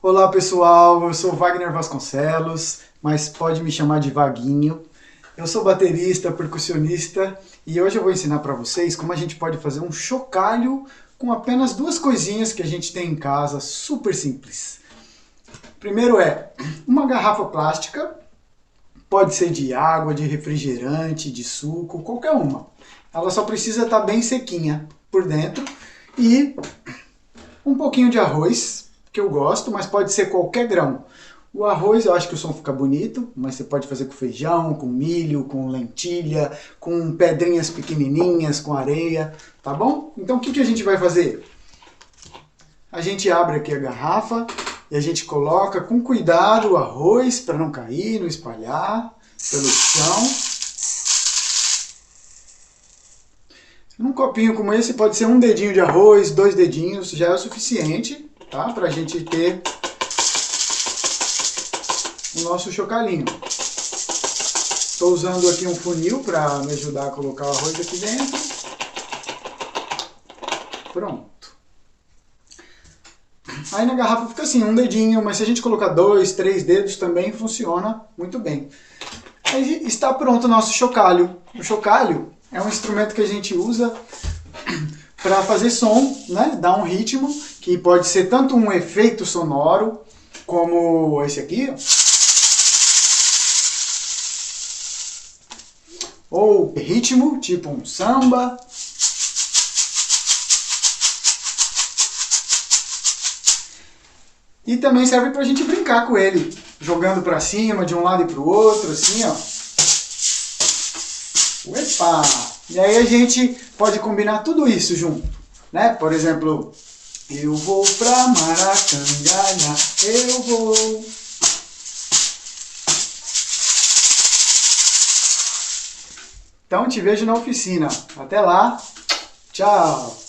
Olá pessoal, eu sou Wagner Vasconcelos, mas pode me chamar de Vaguinho. Eu sou baterista, percussionista e hoje eu vou ensinar para vocês como a gente pode fazer um chocalho com apenas duas coisinhas que a gente tem em casa, super simples. Primeiro é uma garrafa plástica, pode ser de água, de refrigerante, de suco, qualquer uma. Ela só precisa estar bem sequinha por dentro e um pouquinho de arroz, que eu gosto, mas pode ser qualquer grão. O arroz, eu acho que o som fica bonito, mas você pode fazer com feijão, com milho, com lentilha, com pedrinhas pequenininhas, com areia, tá bom? Então o que a gente vai fazer? A gente abre aqui a garrafa e a gente coloca com cuidado o arroz para não cair, não espalhar pelo chão. Num copinho como esse pode ser um dedinho de arroz, 2 dedinhos, já é o suficiente, tá? Pra gente ter o nosso chocalhinho. Estou usando aqui um funil para me ajudar a colocar o arroz aqui dentro. Pronto. Aí na garrafa fica assim, um dedinho, mas se a gente colocar 2, 3 dedos também funciona muito bem. Aí está pronto o nosso chocalho. O chocalho é um instrumento que a gente usa para fazer som, né? Dar um ritmo, que pode ser tanto um efeito sonoro, como esse aqui, ou ritmo, tipo um samba. E também serve para a gente brincar com ele, jogando para cima, de um lado e para o outro, assim, ó. Uepa! E aí a gente pode combinar tudo isso junto, né? Por exemplo, eu vou pra Maracangalha, eu vou. Então te vejo na oficina. Até lá, tchau!